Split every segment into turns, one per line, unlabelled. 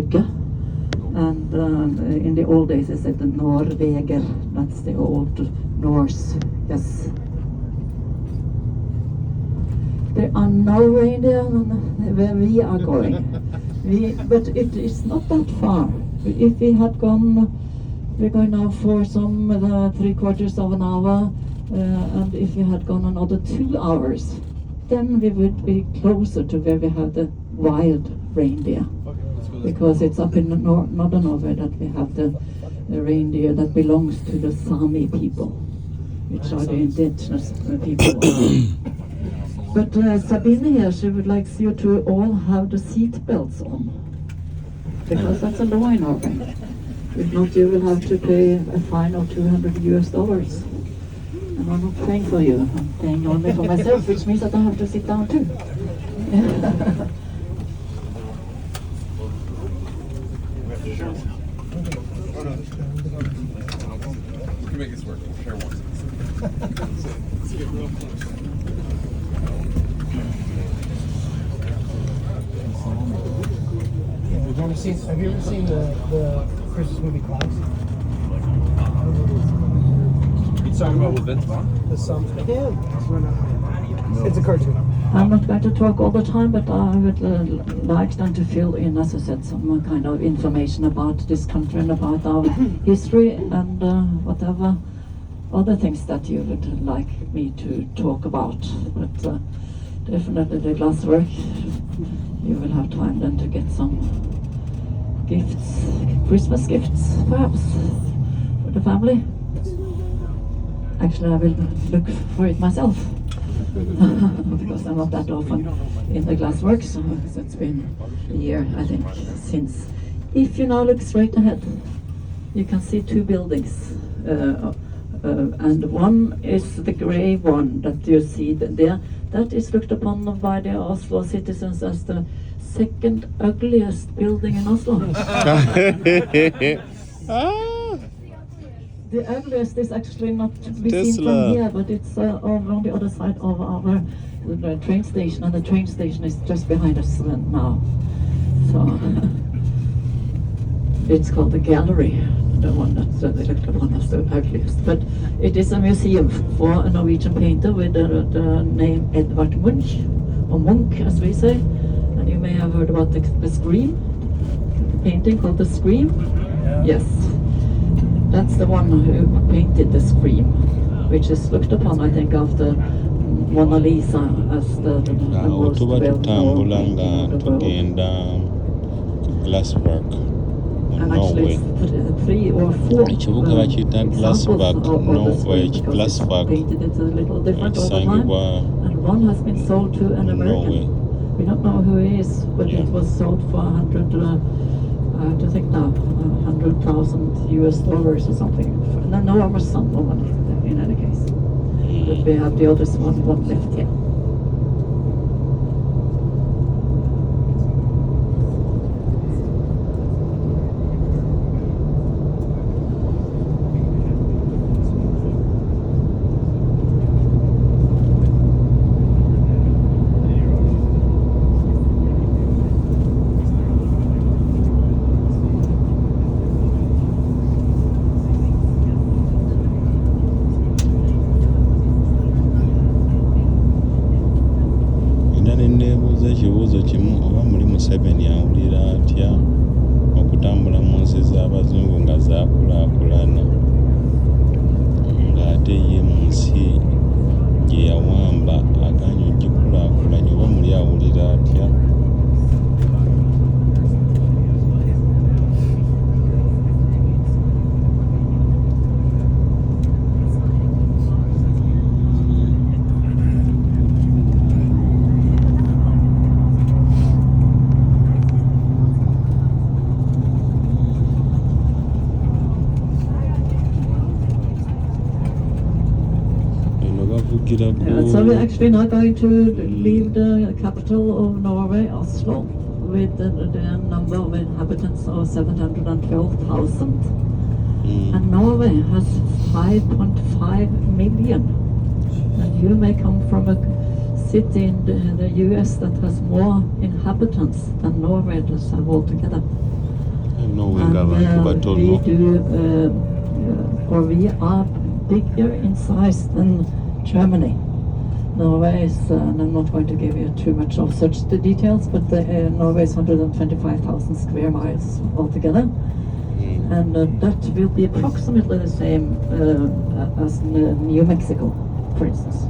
And in the old days, they said the Norweger. That's the old Norse. Yes. There are no reindeer where we are going. But it is not that far. If we had gone, we're going now for some 3/4 of an hour, and if we had gone another 2 hours, then we would be closer to where we have the wild reindeer. Because it's up in northern Norway that we have the reindeer that belongs to the Sami people, which are the indigenous people. But Sabine here, she would like you to all have the seat belts on, because that's a law in Norway. If not, you will have to pay a fine of $200. And I'm not paying for you, I'm paying only for myself, which means that I have to sit down too.
You make this work. Share one.
Have you ever seen the Christmas movie Clouds?
You talking about with Vince Vaughn?
The song. Yeah. It's a cartoon.
I'm not going to talk all the time, but I would like them to fill in, as I said, some kind of information about this country and about our history and whatever other things that you would like me to talk about. But definitely the glasswork, you will have time then to get some gifts, Christmas gifts, perhaps, for the family. Actually, I will look for it myself. Because I'm not that often in the glassworks, so it's been a year, I think, since. If you now look straight ahead, you can see 2 buildings, and one is the grey one that you see there. That is looked upon by the Oslo citizens as the second ugliest building in Oslo. The ugliest is actually not to be seen from here, but it's over on the other side of our train station, and the train station is just behind us now. So it's called the gallery, the one that they looked upon as the ugliest. But it is a museum for a Norwegian painter with the name Edvard Munch, or Munch as we say. And you may have heard about the Scream, the painting called The Scream. Yes. That's the one who painted the Scream, which is looked upon, I think, after Mona Lisa as the most well-known painting in the world.
Glasswork.
And actually it's 3 or 4 examples of the
glasswork
painted. It's a little different all the time. And one has been sold to an American. We don't know who he is, but it was sold for I have to think now, $100,000 or something. An enormous sum of money in any case. But we have the others one left here.
Ekibuuzo kimu, oba muli Museveni awulira atya okutambula mu nsi z'abazungu nga zaakulaakulana, ng'ate ye mu nsi gye yawamba agaanye ogikulaakulanya, oba muli awulira atya?
So we're actually now going to leave the capital of Norway, Oslo, with the number of inhabitants of 712,000. And Norway has 5.5 million. And you may come from a city in the US that has more inhabitants than Norway does have altogether.
abantu
we
batono
do, or we are bigger in size than Germany. Norway is, and I'm not going to give you too much of such the details, but Norway is 125,000 square miles altogether. And that will be approximately the same as New Mexico, for instance,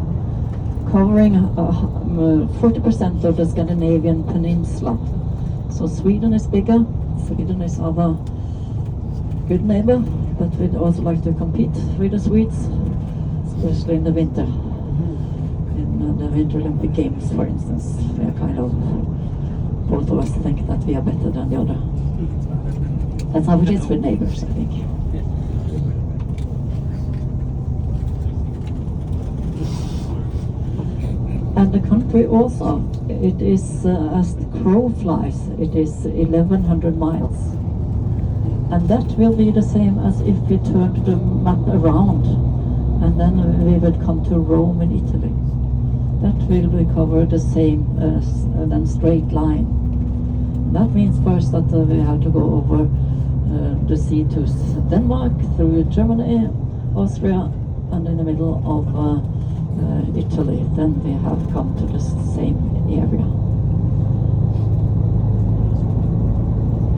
covering 40% of the Scandinavian peninsula. So Sweden is bigger. Sweden is our good neighbor, but we'd also like to compete with the Swedes, especially in the winter. In the Winter Olympic Games, for instance, we are kind of, both of us think that we are better than the other. That's how it is with neighbors, I think. And the country also, it is, as the crow flies, it is 1,100 miles. And that will be the same as if we turned the map around, and then we would come to Rome in Italy. That will be covered the same as a straight line. That means first that we have to go over the sea to Denmark, through Germany, Austria, and in the middle of Italy. Then we have come to the same area.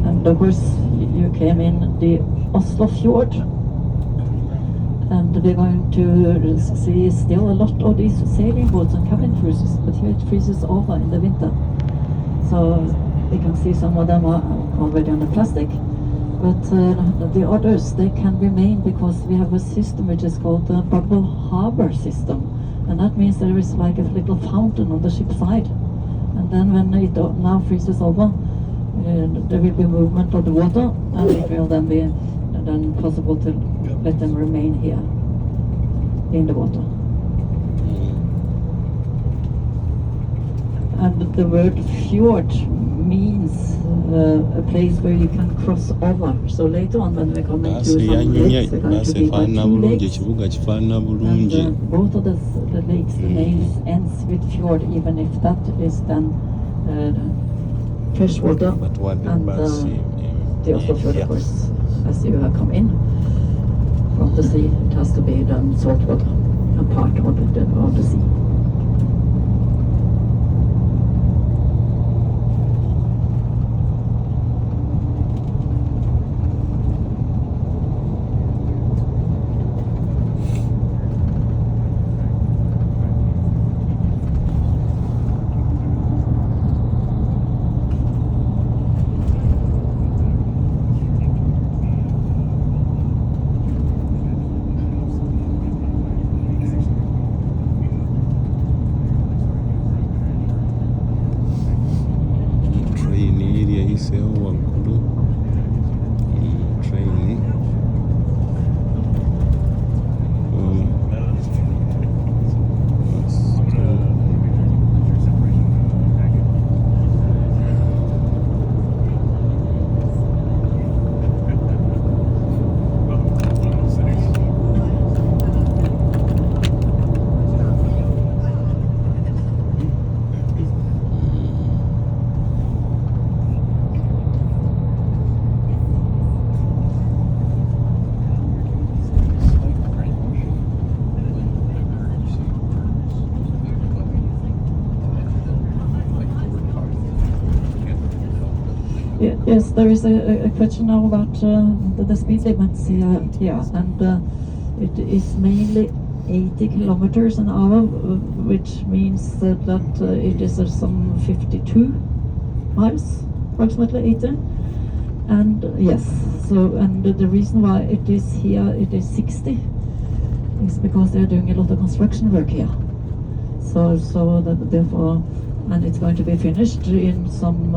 And of course, you came in the Oslo fjord, and we're going to see still a lot of these sailing boats and cabin cruises, but here it freezes over in the winter. So we can see some of them are already on the plastic. But the others, they can remain because we have a system which is called the bubble harbor system. And that means there is like a little fountain on the ship's side. And then when it now freezes over, there will be movement of the water, and it will then be possible to let them remain here in the water. And the word fjord means a place where you can cross over. So later on when we come into some lakes, we're going to be by two lakes.
ekibuga kifaanana bulungi.
And both of the lakes, the names ends with fjord, even if that is then freshwater. And the Oslo fjord, of course, as you have come in from the sea, it has to be then saltwater, a part of the sea. Yes, there is a question now about the speed limits here, and it is mainly 80 kilometers an hour, which means that it is some 52 miles, approximately 80. And yes, so, and the reason why it is here, it is 60, is because they're doing a lot of construction work here. So that therefore, and it's going to be finished in some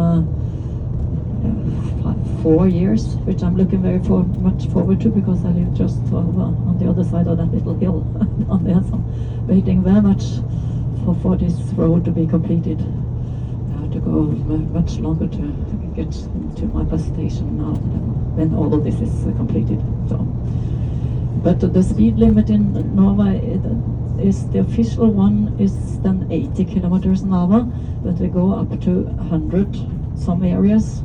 4 years, which I'm looking very much forward to, because I live just on the other side of that little hill on there. So I'm waiting very much for this road to be completed. I have to go much longer to get to my bus station now when all of this is completed. So, but the speed limit in Norway is the official one is then 80 kilometers an hour, but we go up to 100 some areas.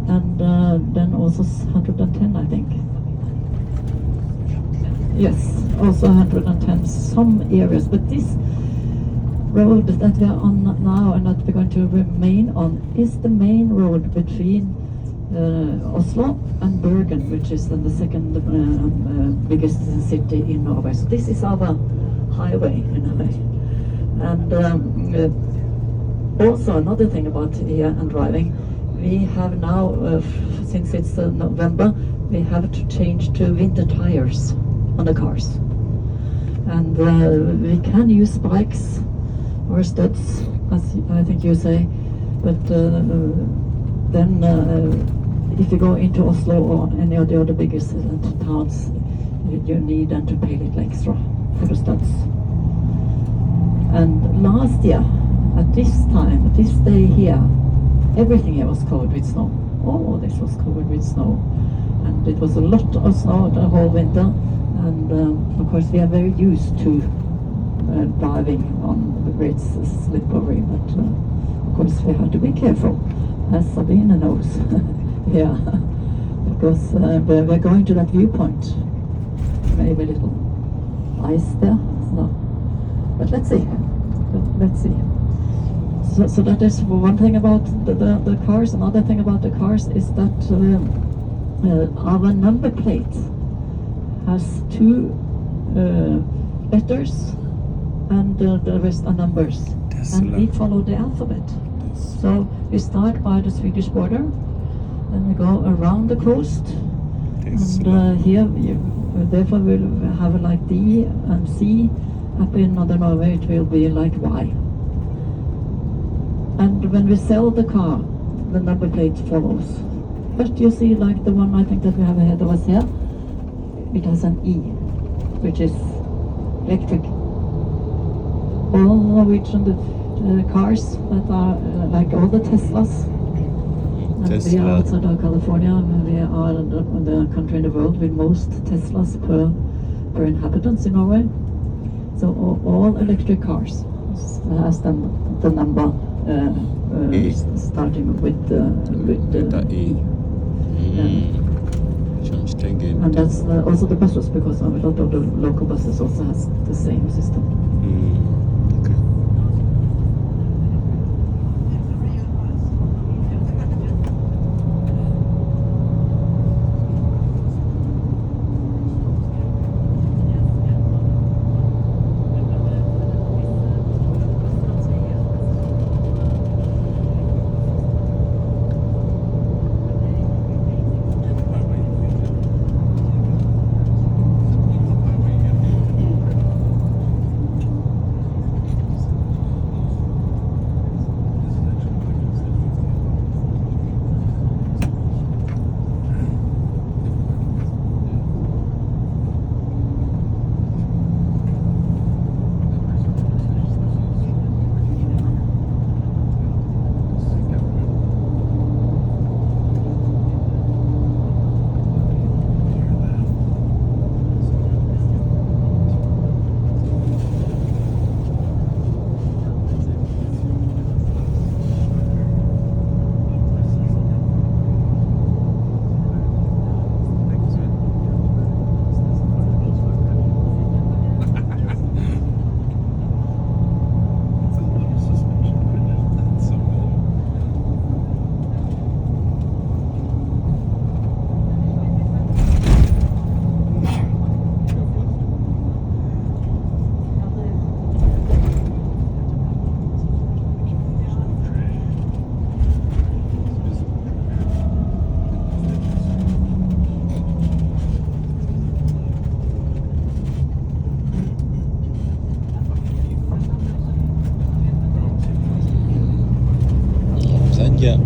And then also 110, I think. Yes, also 110 some areas, but this road that we are on now and that we're going to remain on is the main road between Oslo and Bergen, which is the second biggest city in Norway. So this is our highway in a way. And also another thing about here and driving, we have now, since it's November, we have to change to winter tires on the cars. And we can use spikes or studs, as I think you say, but then if you go into Oslo or any of the other biggest towns, you need then to pay a little extra for the studs. And last year, at this time, this day here, everything here was covered with snow. All of this was covered with snow. And it was a lot of snow the whole winter. And of course we are very used to driving on the great slippery, but of course we have to be careful, as Sabine knows. Yeah, because we're going to that viewpoint. Maybe a little ice there. So. But let's see. So that is one thing about the cars. Another thing about the cars is that our number plate has two letters and the rest are numbers. And we follow the alphabet. So we start by the Swedish border, then we go around the coast, and here therefore we'll have like D and C. Up in Northern Norway it will be like Y. And when we sell the car, the number plate follows. But you see, like the one I think that we have ahead of us here, it has an E, which is electric. All Norwegian cars that are like all the Teslas. And we are outside of California, and we are the country in the world with most Teslas per inhabitants in Norway. So all electric cars has the number starting with the
E.
and that's also the buses, because a lot of the local buses also has the same system.
Okay.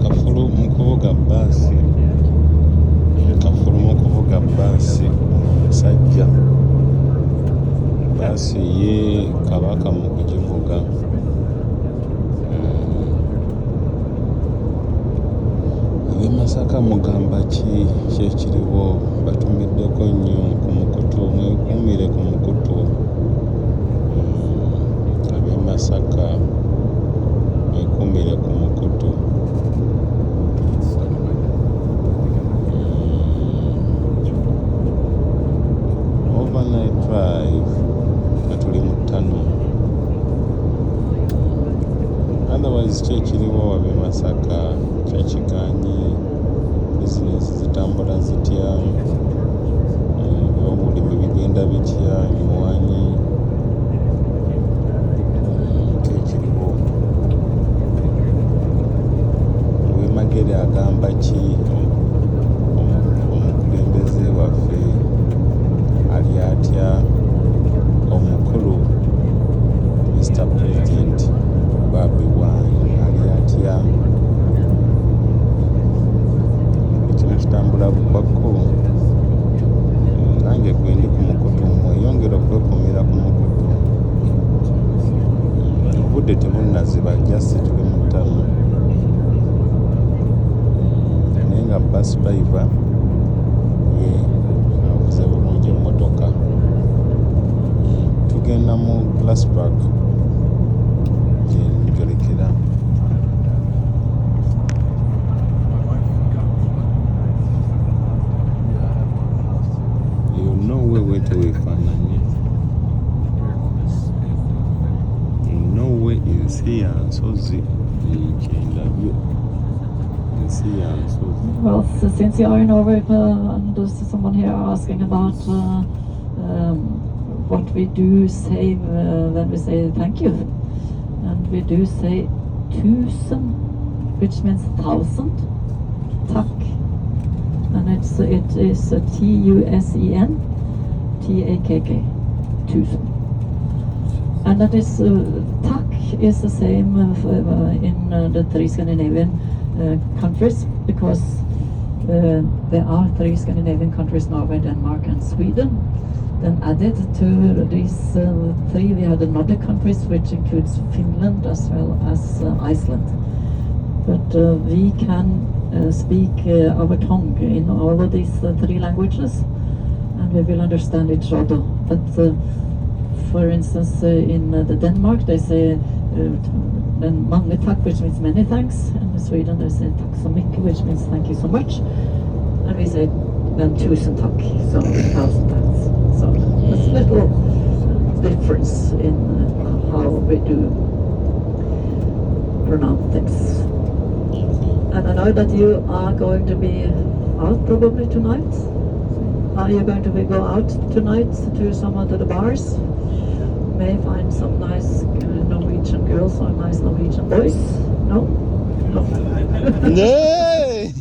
Kafulu mu kuvuga bbaasi, musajja bbaasi ye kabaka mu kugivuga. Ab'e Masaka mugamba ki kyekiriwo? Batumiddeko nnyo ku mukutu, mwekuumire ku mukutu. Ab'e Masaka mwekuumire ku mukutu. bizinesi kyekiriwo wabe Masaka kyekiganye bizinesi zitambula zitya obulimi bigenda bitya emmwanyi kyekiriwo Magere agamba ki omukulembeze waffe ali atya omukulu Mr. President Bobi Wine ali atya buli kimu kitambula bukwakko nange gwe ndi ku mukutu mweyongera okwekumira ku mukutu obudde tebunnaziba jasi tuli mu ttamu naye nga bus driver ye avuze bulungi emmotoka tugenda mu Glasspark gyenjolekera eyo Norway teweefaananye Norway ensi ya nsozi kyendabyo ensi ya nsozi.
Well, since you are in Norway, and there's someone here asking about what we do say when we say thank you. And we do say tusen, which means 1,000. Takk. And it is TUSEN, TAKK, tusen. And that is, takk is the same in the three Scandinavian countries, because there are three Scandinavian countries, Norway, Denmark and Sweden. Then added to these three, we have the Nordic countries, which includes Finland as well as Iceland. But we can speak our tongue in all of these three languages, and we will understand each other. But for instance, in the Denmark, they say then mange takk, which means many thanks. And in Sweden, they say takk så mycket, which means thank you so much. And we say then tusen takk, so 1,000 thanks. So there's a little difference in how we do pronounce things. And I know that you are going to be out probably tonight. Are you going to go out tonight to some of the bars? May find some nice Norwegian girls or nice Norwegian boys? No? No.
Hey!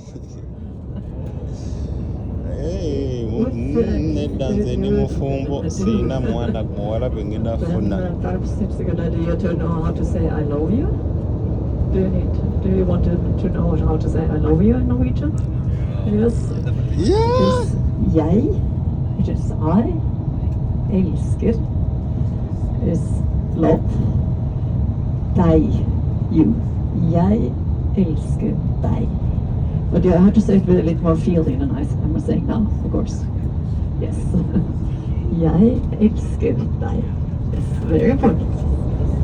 Nedda nze ndi mufumbo sirina mwana muwala gwe ngenda funa.
Perhaps it's a good idea to know how to say I love you. Do you want to know how to say I love you in Norwegian? Yes.
Yeah!
It is jeg, which is I, elsker, is love, deg, you. Jeg elsker deg. But you have to say it with a little more feeling than I'm saying now, of course. Yes. Jeg elsker deg. Yes, very important.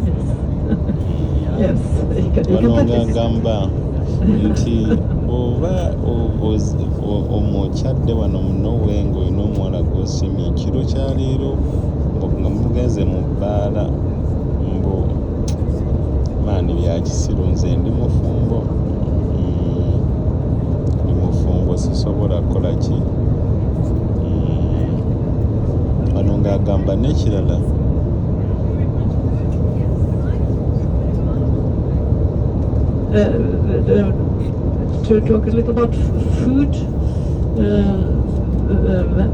Yes. Yes. You can practice.
Gamba nti oba omukyadde wano mu Norway ng'olina omuwala gw'osimye ekiro kya leero nga mugenze mu bbaala mbu maani bya kisiru nze ndi mufumbo sisobola kukola ki wano ng'agamba n'ekirala
to talk a little about food.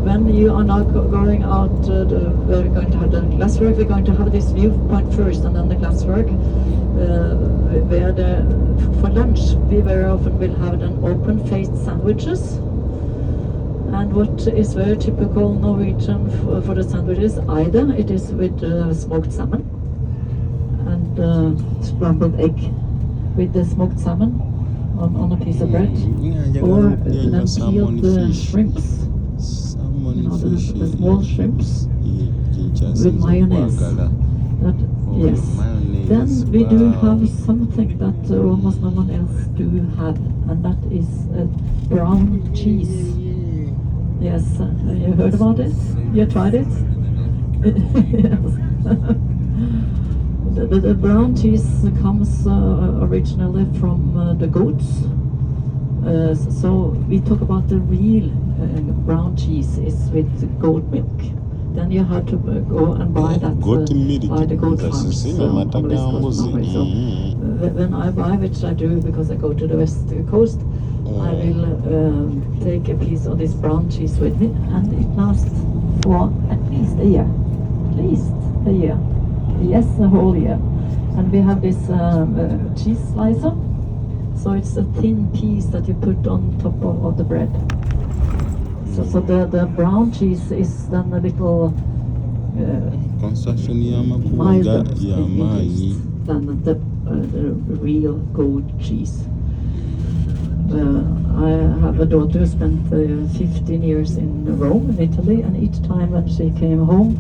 When you are now going out, we're going to have the glasswork. We're going to have this viewpoint first, and then the glasswork. Where for lunch we very often will have an open-faced sandwiches. And what is very typical Norwegian for the sandwiches, either it is with smoked salmon and scrambled egg with the smoked salmon on a piece of bread, or then peeled shrimps, the small shrimps with mayonnaise. Yes. Then we do have something that almost no one else do have, and that is brown cheese. Yes, you heard about it? You tried it? Yes. The brown cheese comes originally from the goats. So we talk about the real brown cheese is with goat milk. Then you have to go and buy that
Goat milk.
by the goat
That's
farms
the
on the west coast of Norway. So when I buy, which I do because I go to the west coast, I will take a piece of this brown cheese with me, and it lasts for at least a year. At least a year. Yes, a whole year. And we have this cheese slicer. So it's a thin piece that you put on top of the bread. So the brown cheese is then a little
Construction
milder
y'amakuga
in
y'amaanyi.
taste than the real goat cheese. I have a daughter who spent 15 years in Rome, in Italy, and each time when she came home,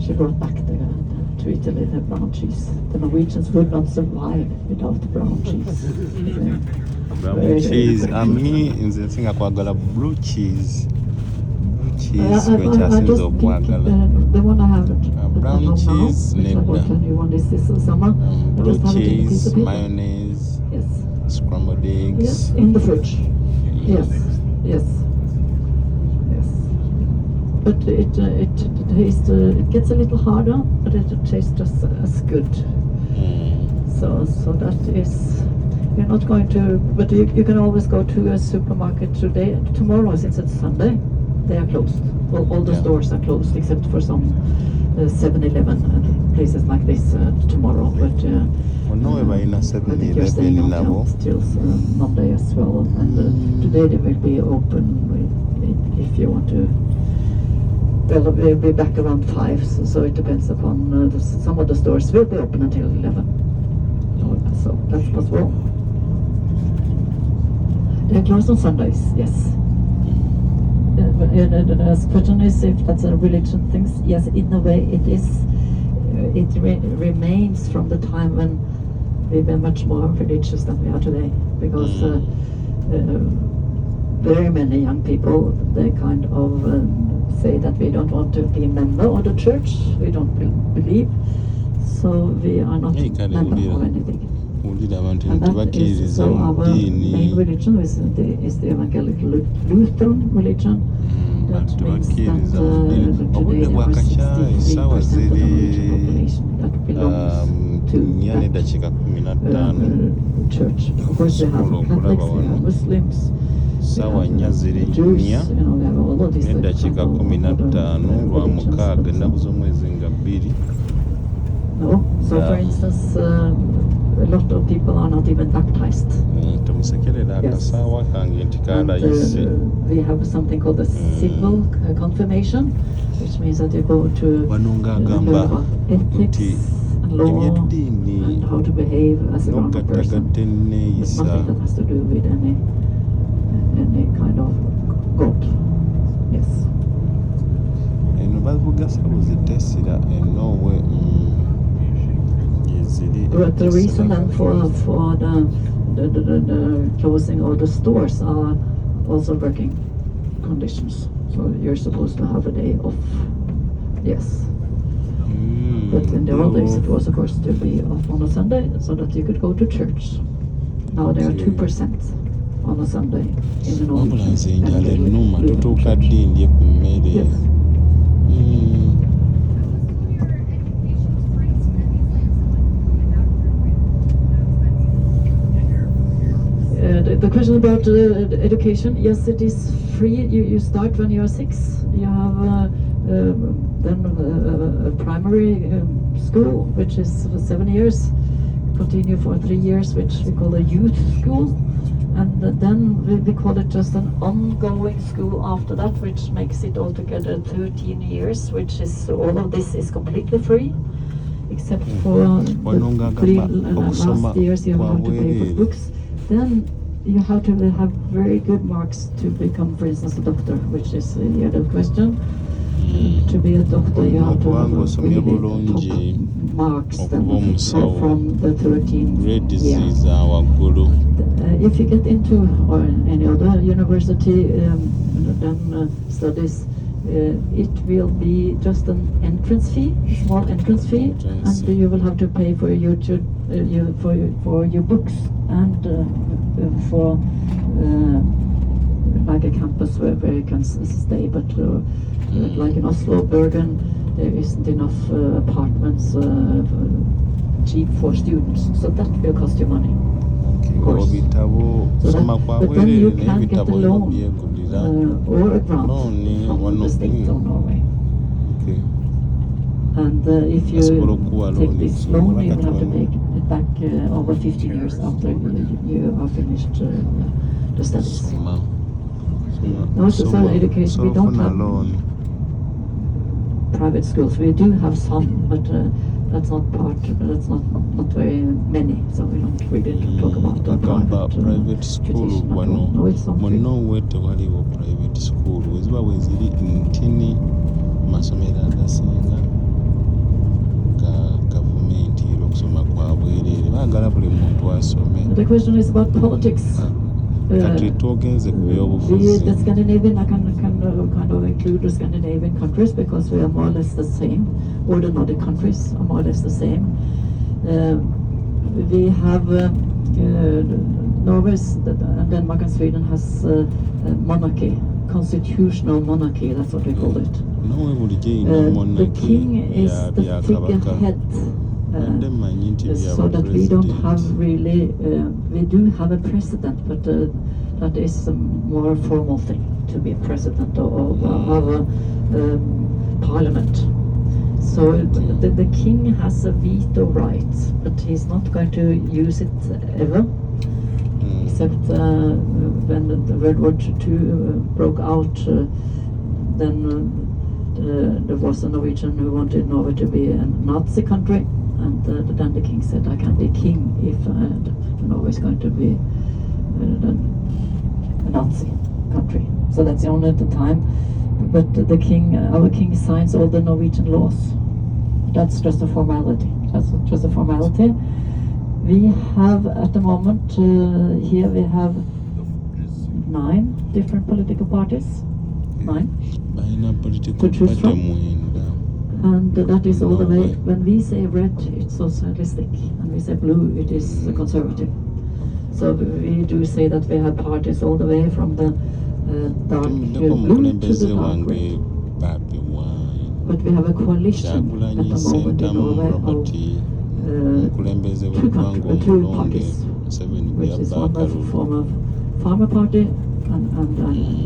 she brought back to Italy the brown cheese. The Norwegians would not survive without the brown cheese.
Brown cheese. Ami nze nsinga kwagala blue cheese. Blue cheese
I
kwenchasinza
just pick
okwagala.
the one I have
brown
now,
cheese,
which I bought a new one this summer. I
Blue
just have it in a piece
cheese,
of paper.
mayonnaise,
Yes.
scrambled eggs.
Yes, in the fridge. Yes, yes, yes. But it tastes. It gets a little harder, but it tastes just as good. So that is. You're not going to, but you can always go to a supermarket today. Tomorrow, since it's Sunday, they are closed. Well, all the stores are closed except for some 7-Eleven and places like this tomorrow. But
Norway balina
I think you're staying
7-Eleven
on
nabo.
till Monday as well. And today they will be open if you want to. Well, we'll be back around 5, so it depends upon some of the stores will be open until 11. So that's possible. They're closed on Sundays, yes. The question is if that's a religion thing. Yes, in a way it is. It remains from the time when we were much more religious than we are today. Because very many young people, they kind of say that we don't want to be a member of the church. We don't believe. So we are not member of anything.
Owulira abantu
And that is,
tebakkiririza
so
mu
our main
ddiini.
religion is the evangelical Lutheran religion. That means
Tebakkiririza mu
that
ddiini. Obudde
today there are
bwakakya
63%
essaawa
of the
ziri
Norwegian population that belongs to
4 n'eddakiika 15.
church. Of course, we have Catholics, we have Muslims,
Essaawa 4 ziri
Jews,
4
we have all of these
n'eddakiika 15 lwa mukaaga ennaku z'omwezi nga 2.
No, so for instance, a lot of people are not even baptized.
Temusekerera akasaawa kange nti kalayise.
We have something called the civil confirmation, which means that you go to
Wano ng'agamba
learn about ethics
nti
and law
ebyeddiini
and how to behave as a grown-up person.
n'ogattagatta enneeyisa.
Nothing that has to do with any kind of God. Yes.
Eno bavuga sawo zitesira enowe yeziri.
But the reason then for the closing of the stores are also working conditions. So you're supposed to have a day off. Yes. But in the old days it was of course to be off on a Sunday so that you could go to church. Now there are 2% on a Sunday in the
Wabula
Norwegian
nze enjala
evangelical
ennuma
Lutheran
totuuka
church.
ddi ndye ku mmere.
Yes. The question about education, yes, it is free. You start when you are 6. You have then a primary school, which is for 7 years. Continue for 3 years, which we call a youth school. And then we call it just an ongoing school after that, which makes it altogether 13 years, which is, all of this is completely free. Except for the 3 last years you have to pay for books. Then you have to have very good marks to become, for instance, a doctor, which is the other question. To be a doctor, you have to have really top marks then from the 13th year. If you get into or any other university then studies, it will be just an entrance fee, a small entrance fee,
Entrance.
and you will have to pay for your for your books and for like a campus where you can stay. But like in Oslo, Bergen, there isn't enough apartments cheap for students, so that will cost you money.
Ngo bitabo
So
soma
that,
kwa
but then you
bwerere
can get a
n'ebitabo
loan
byegulira.
or a grant
Loan,
from
one
the
of-
state of Norway.
Okay.
And if you
Basobola okuwa
take
loan
this
so
loan, you will have to
bakatuwa
pay it back over 15 years after you are finished the studies.
soma.
No, it's
Soma.
also education. We don't
Sofuna
have
loan.
private schools. We do have some, but that's not very many. So we don't really talk about the
Bagamba
private
private school
education at all.
wano
No, it's not
mu
free.
Norway tewaliwo private school weziba weziri ntini masomero agasinga ga gavumenti era okusoma kwa bwereere baagala buli muntu asome.
The question is about politics.
Kati twogenze ku
The
byobufuzi
Scandinavian, I can kind of include the Scandinavian countries because we are more or less the same, or the Nordic countries are more or less the same. We have Norway, and Denmark and Sweden has monarchy, constitutional monarchy, that's what we call it.
Norway bulijjo eyina
The
monarchy
king is
ya
the
byakabaka.
figurehead.
Badde mmanyi nti
So that we don't have
president.
really, we do have a president, but that is a more formal thing to be president of a parliament. So the king has a veto right, but he's not going to use it ever, except when the World War II broke out, then there was a Norwegian who wanted Norway to be a Nazi country. And then the king said, I can be king if Norway is going to be a Nazi country. So that's the only time. But the king, our king signs all the Norwegian laws. That's just a formality. That's just a formality. We have at the moment, here we have 9 different political parties. 9.
Balina
To
political
choose
party
from.
mwenda.
And that is all the way.
Norway.
When we say red, it's socialistic, and we say blue, it is conservative. So we do say that we have parties all the way from the dark
Ndeko
blue to
omukulembeze
the dark
wange
red.
Babi Wine.
But we have a coalition at
Kyagulanyi
the moment in
Sentamu
Norway
Robert
of
omukulembeze
two
w'eggwanga
two
omulonde
parties,
Museveni gwe
which is
yabba
one of
akalulu
former Farmer Party and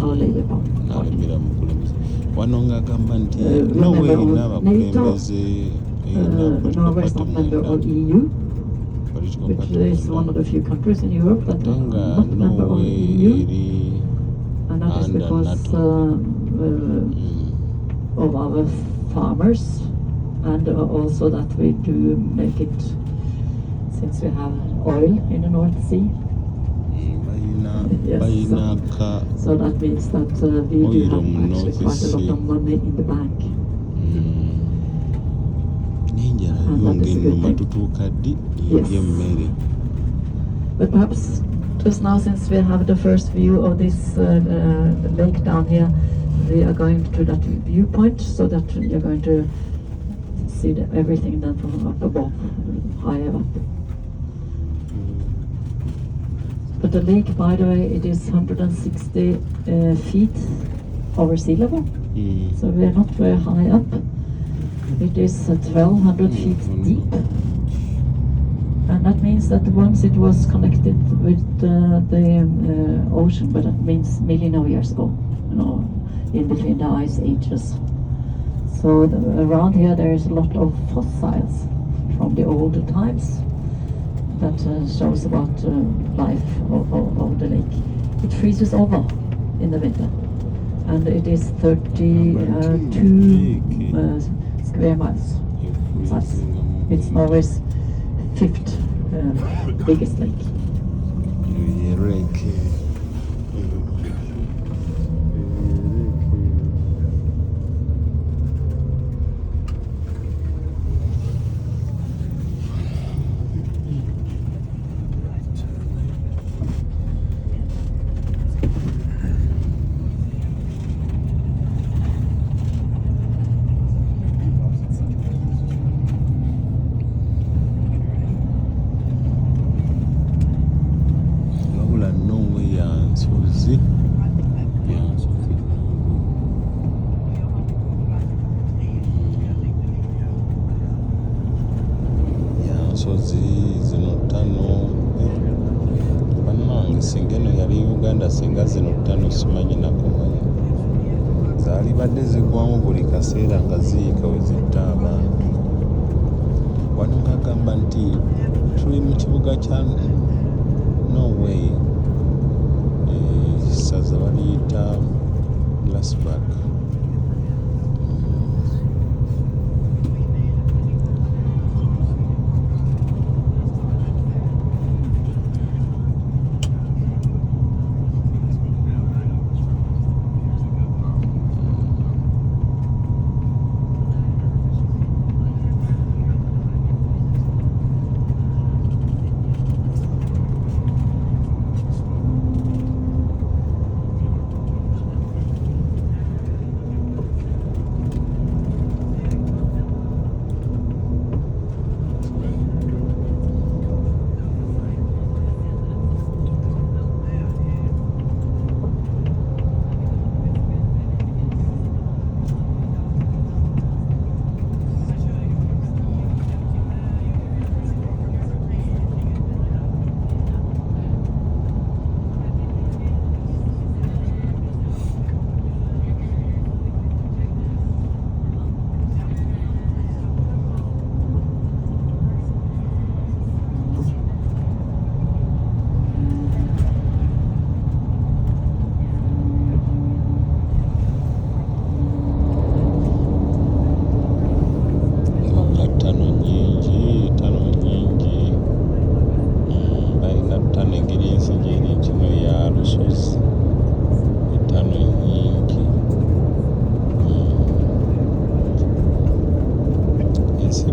our Labour Party.
n'alumira mukulembeze wano ng'agamba nti
We're
Norway
member
erina
of NATO.
abakulembeze erina political
Norway is
party
not member
mwenda
of EU,
political
which
party
is one of the few countries in Europe that
ate
are
nga
not member of
Norway
EU,
eri
and that is
under
because
NATO.
of our farmers, and also that we do make it, since we have oil in the North Sea, Yes,
balina ka
so that means that we do
Oil
have
on
actually
North
quite a lot
Sea.
of money in the bank.
n'enjala
And
yo
that is a good
ng'ennuma
thing.
tutuuka ddi
Yes.
y'emmere
But perhaps just now, since we have the first view of this lake down here, we are going to that viewpoint, so that you're going to see everything then from up above, higher up. But the lake, by the way, it is 160 feet over sea level, so we are not very high up. It is 1,200 feet deep. And that means that once it was connected with the ocean, but that means million of years ago, in between the ice ages. So around here there is a lot of fossils from the older times that shows about life of the lake. It freezes over in the winter, and it is 32 square miles size. It's Norway's 5th biggest lake.
zibadde zigwamu buli kaseera nga ziyika we zitta abantu. Wano ng'agamba nti tuli mu kibuga kya Norway, saza baliyita Glassberg.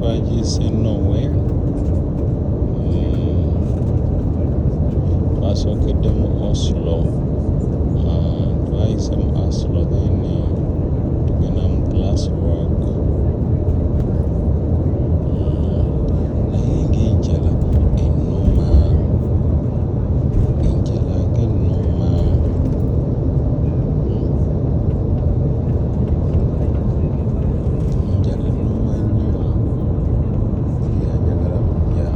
Bagiyise Norway. Twasookedde mu Oslo, twayise mu Oslo then tugenda mu Glassberg. Naye ng'enjala ennuma, enjala ng'ennuma. Enjala ennuma nnyo. Njagala kulya.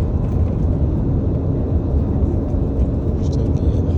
Kitegeera.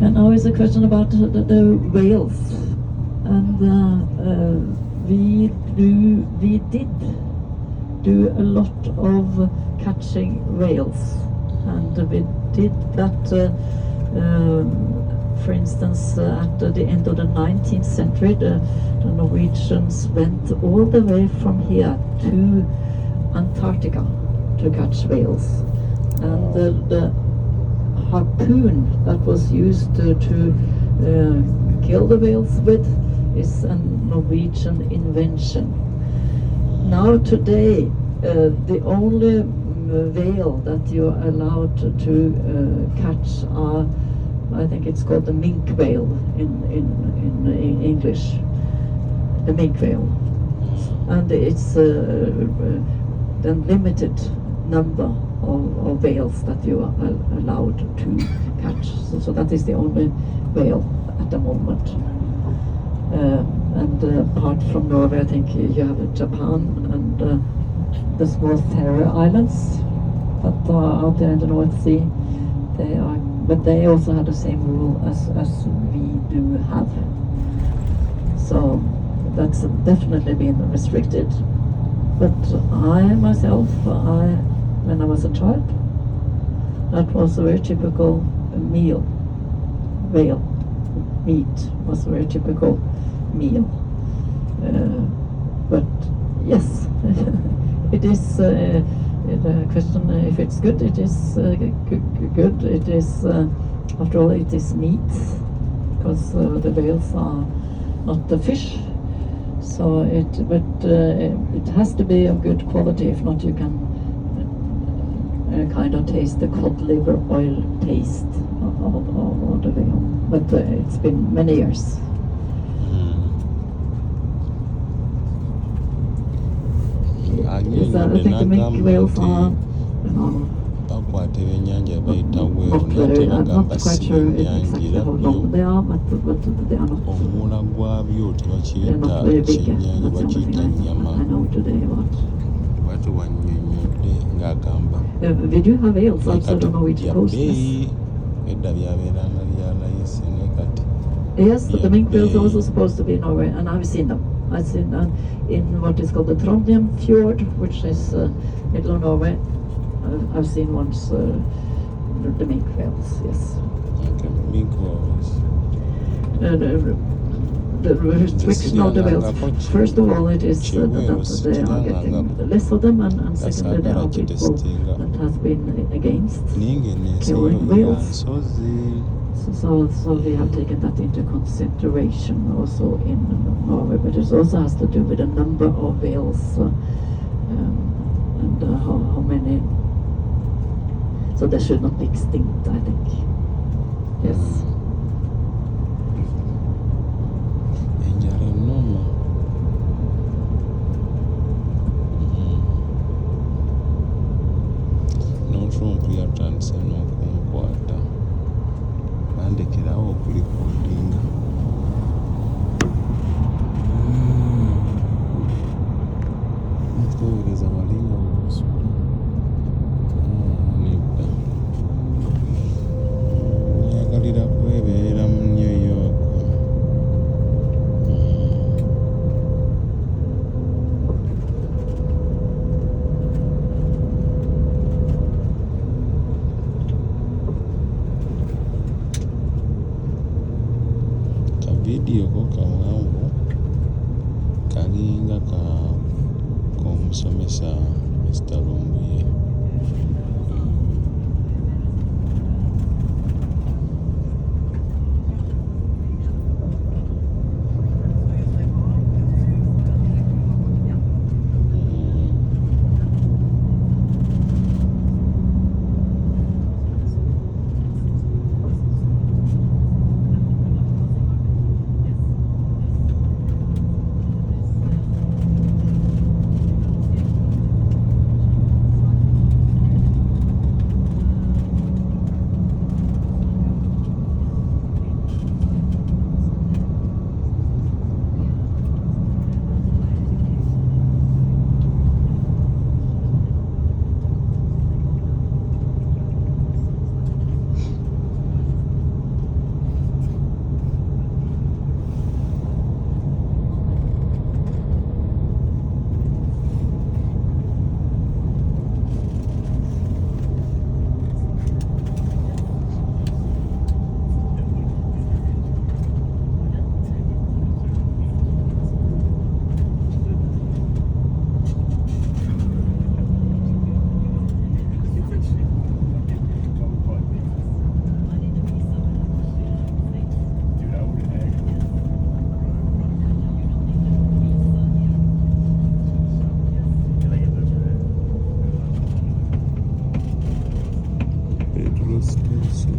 And now is a question about the whales, and we did do a lot of catching whales, and we did that, for instance, at the end of the 19th century. The Norwegians went all the way from here to Antarctica to catch whales, and the harpoon that was used to kill the whales with is a Norwegian invention. Now today, the only whale that you're allowed to catch are, I think it's called the mink whale in English, the mink whale, and it's a limited number of whales that you are allowed to catch. So that is the only whale at the moment. And apart from Norway, I think you have Japan and the small Faroe Islands that are out there in the North Sea. But they also have the same rule as we do have. So that's definitely been restricted. But I myself, when I was a child, that was a very typical meal. Whale meat was a very typical meal. But yes, it is a question if it's good. It is good. It is, after all, it is meat, because the whales are not the fish. So it has to be of good quality. If not, you can kind of taste the cod liver oil taste of the whale. But it's been many years. Yes, I think the minke whales are
bakwata ebyennyanja bayita weeru
not
naye
very, I'm
tebagamba
not quite sure exactly
sinyanjira
how long they are, but they are not.
omula gwabyo
They're not
tebakiyita
very big.
kyennyanja
That's the only
bakiyita
thing
nnyama
I know today about.
bwati wannyonnyodde ng'agamba
We do have whales also
akati
on Norwegian coast. Yes.
byabeeyi edda byabeeranga bya layisi naye kati
Yes, the minke whales are
Bay.
also supposed to be in Norway, and I've seen them. I've seen them in what is called the Trondheim Fjord, which is middle of Norway. I've seen once the minke whales, yes.
okay, mink whales.
The restriction of the whales, first of all, it is that they are getting less of them, and secondly, there are people that has been against
naye ng'enensi
killing
eyo ya
whales.
nsozi
So we have taken that into consideration also in Norway, but it also has to do with the number of whales and how many. So they should not be extinct, I think. Yes.
enjala ennuma n'otrump yatandise n'okunkwata bandekerawo okulikodinga ntuweereza walinga bwosula nedda nyagalira kwebeera mu New York. Kavidiyo ko kawanvu kalinga k'omusomesa Mr. Lumbuye.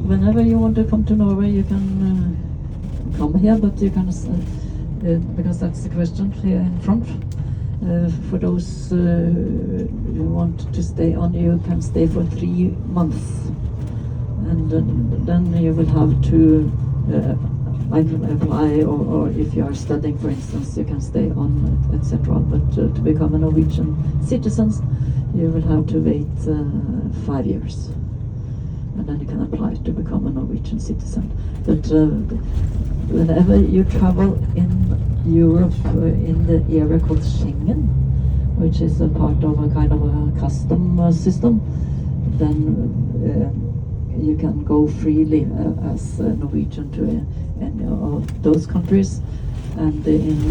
Whenever you want to come to Norway, you can come here, but you can, because that's the question here in front. For those who want to stay on, you can stay for 3 months. And then you will have to apply, or if you are studying, for instance, you can stay on, etc. But to become a Norwegian citizen, you will have to wait 5 years. And then you can apply to become a Norwegian citizen. But whenever you travel in Europe, in the area called Schengen, which which is a part of a kind of a custom system, then you can go freely as a Norwegian to any of those countries. And in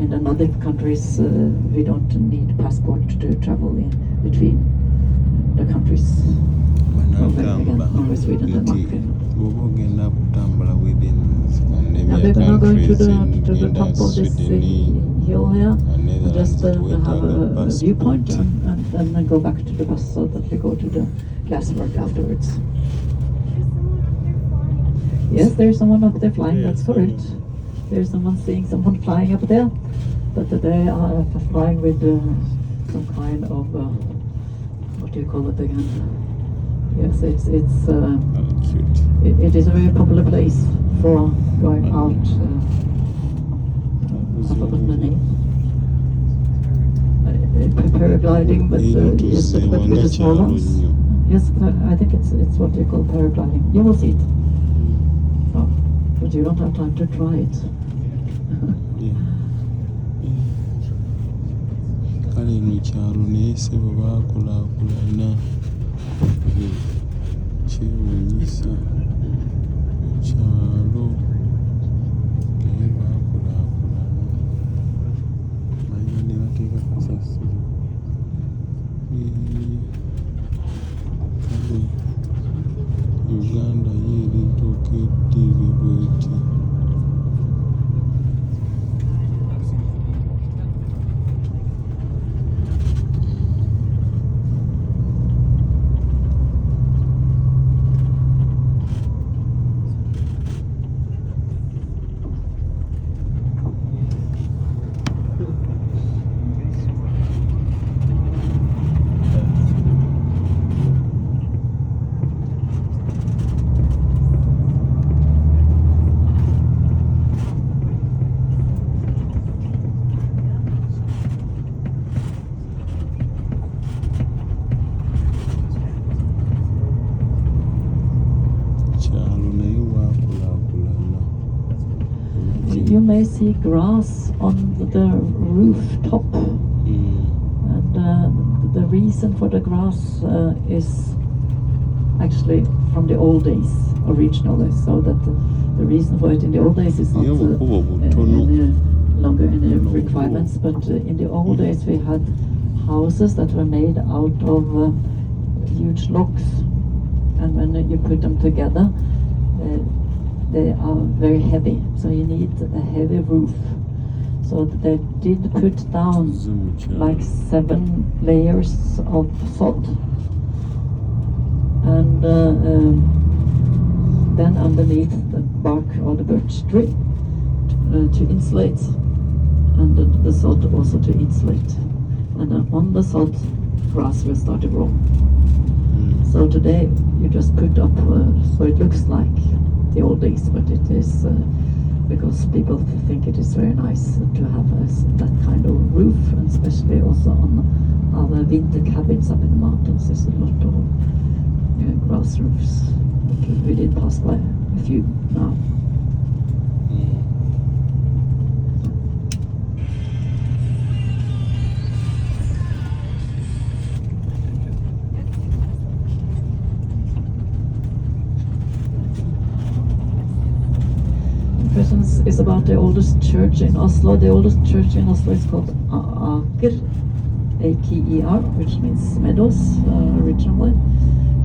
the Nordic countries, we don't need passport to travel in between the countries.
banagamba
Norway, Sweden, Denmark,
nti
Finland.
bw'oba ogenda kutambula within
Yeah, we're
Scandinavian
gonna go to
countries
the
ngenda
top of this
Sweden
hill here,
Netherlands
just have
wetaaga
a viewpoint,
passport
and then go back to the bus so that we go to the glasswork afterwards. Yes, there's someone up there flying. That's correct. There's seeing someone flying up there, but they are flying with some kind of what do you call it again? Yes, it's
cute.
it is a very popular place for going out. I forgot the name. Paragliding, but yes, but with the small ones. Yes, I think it's what they call paragliding. You will see it. Oh, but you don't have time to try it.
Kale eno kyalo naye sebo baakulaakulana kyewuunyisa ekyalo naye baakulaakulana manya ne bateeka kasasiro kale Uganda yo ebintuuka eddiibi bweti
You may see grass on the rooftop, and the reason for the grass is actually from the old days originally, so that the reason for it in the old days is not any longer any requirements, but in the old days we had houses that were made out of huge logs, and when you put them together they are very heavy, so you need a heavy roof. So they did put down like 7 layers of sod, and then underneath the bark or the birch tree to insulate, and the sod also to insulate, and then on the sod grass will start to grow. So today you just put up so it looks like the old days, but it is because people think it is very nice to have that kind of roof, and especially also on our winter cabins up in the mountains. There's a lot of grass roofs. We did pass by a few now. Is about the oldest church in Oslo. The oldest church in Oslo is called Aker, A-K-E-R, which means meadows originally,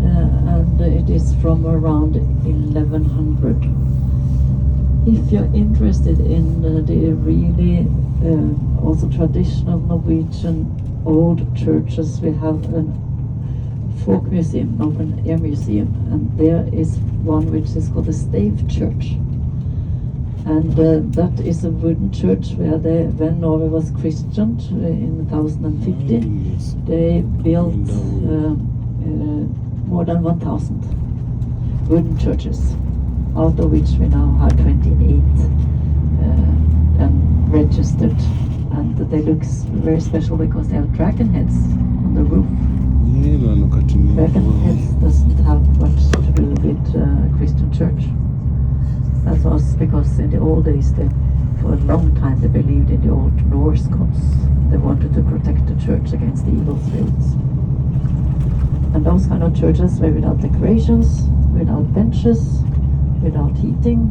and it is from around 1100. If you're interested in the really also traditional Norwegian old churches, we have a folk museum, open air museum, and there is one which is called the Stave Church. And that is a wooden church where when Norway was Christianed in 1050, they built more than 1,000 wooden churches, out of which we now have 28 and registered. And they look very special because they have dragon heads on the roof. Dragon heads doesn't have much to do with Christian church. That was because in the old days the for a long time they believed in the old Norse gods. They wanted to protect the church against the evil spirits. And those kind of churches were without decorations, without benches, without heating,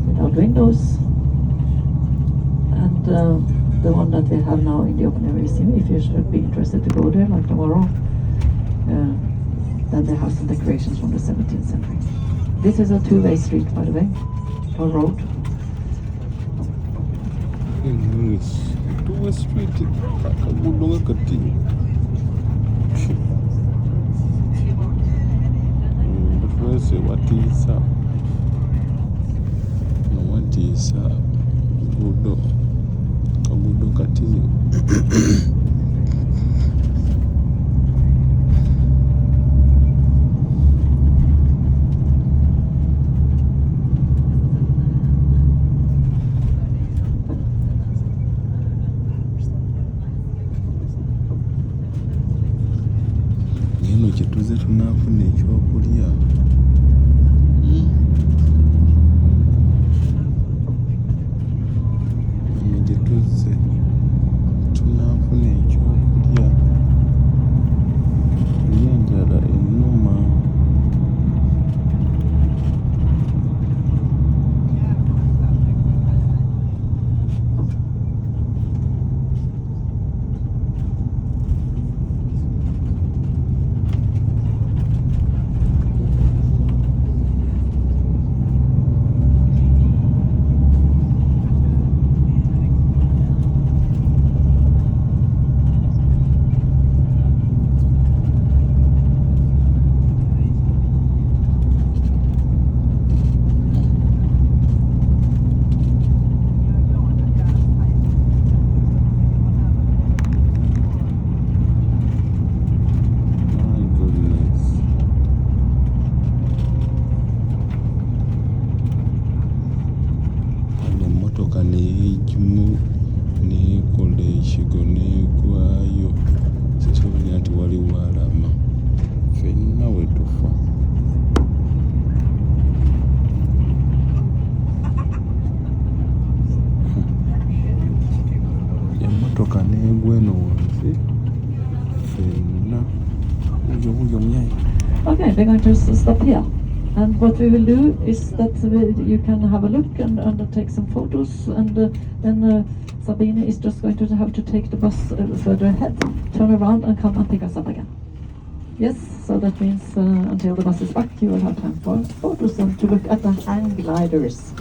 without windows. And the one that we have now in the open air museum, if you should be interested to go there like tomorrow, then they have some decorations from the 17th century. This is a two-way street, by the way, or road.
Two-way street, akagudo nga kati. Batwese watiisa. Watiisa kagudo kati. Kyetuze tunaafuna ekyokulya. Kyetuze tunaafuna ekyokulya. Enjala ennuma.
Okay, we're going to stop here. And what we will do is that you can have a look and take some photos, and then Sabine is just going to have to take the bus further ahead, turn around and come and pick us up again. Yes, so that means until the bus is back, you will have time for photos and to look at the hang gliders.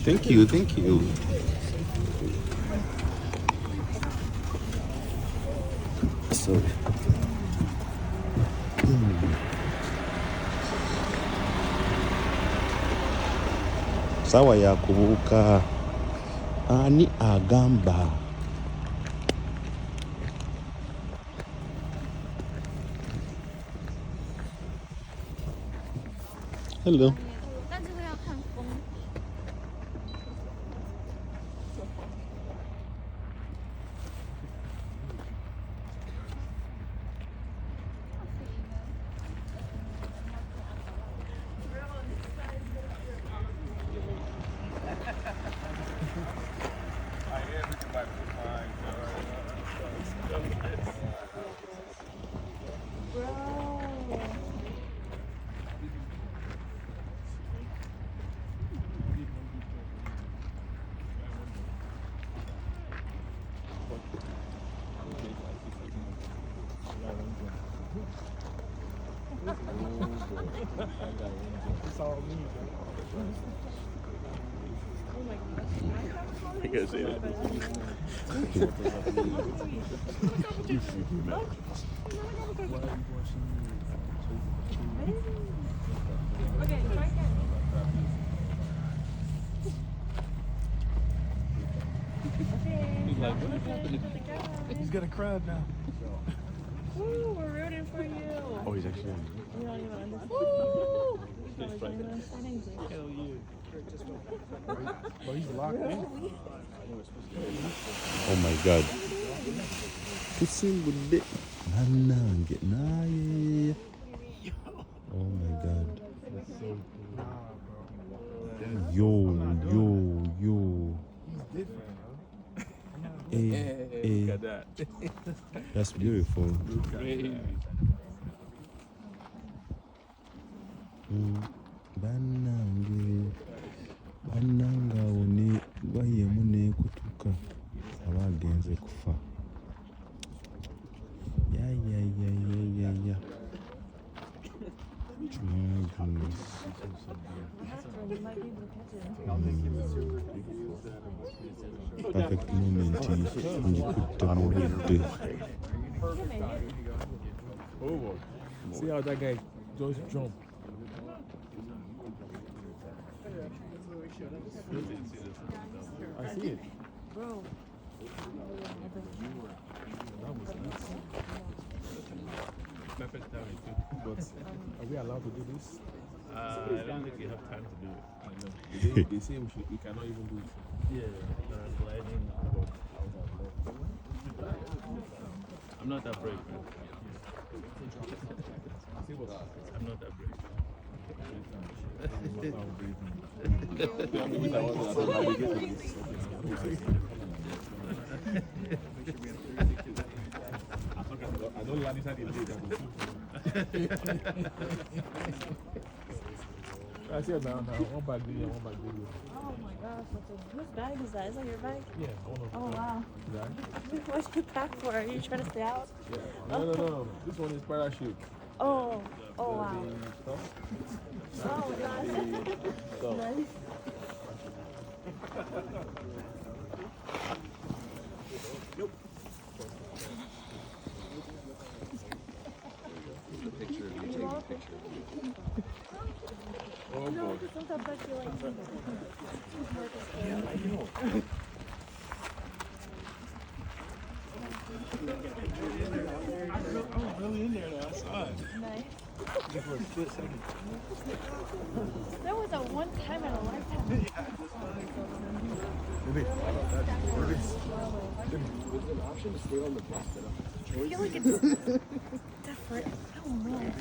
Thank you, thank you. Sorry. Sawa ya kubuuka ani agamba. Hello.
但这个要看风。
It's all me,
I gotta say that.
Okay, try again.
He's got a crowd now.
Woo, we're rooting for you.
Oh, he's actually on.
We don't even understand. Woo! We don't even understand English.
Hell yeah. But he's locked in.
Oh my god. Tusimbudde nanange naye. Oh my god. Yo.
He's different, huh?
Hey.
Look at that.
That's beautiful.
Crazy.
bannange awo ne bayemu neekutuka abagenze kufa yayayayayaya perfect moment ngikutte mu budde.
Oh boy. See how that guy just jumped. I see it.
Bro.
That was nice. Perfect timing too. But are we allowed to do this?
I don't think you have time to do it.
They say we cannot even do it.
Yeah, sliding. I'm not that brave, man. I'm not that brave.
I don't land inside the day. I see it now. One bag video, one bag video.
Oh my gosh, whose bag is that? Is that your bag?
Yeah, I want to.
Oh wow.
That?
What did you pack for? Are you trying to stay out?
Yeah. No. This one is parachute.
Oh wow.
The stuff.
Oh my gosh. Nice.
Picture. You take a picture. Oh
No,
boy.
because sometimes I feel like
Yeah, I know.
I was really in there though. I saw it.
nice.
Just for a split second.
That was a one time in a lifetime.
Is there an option to stay on the bus?
I feel like it's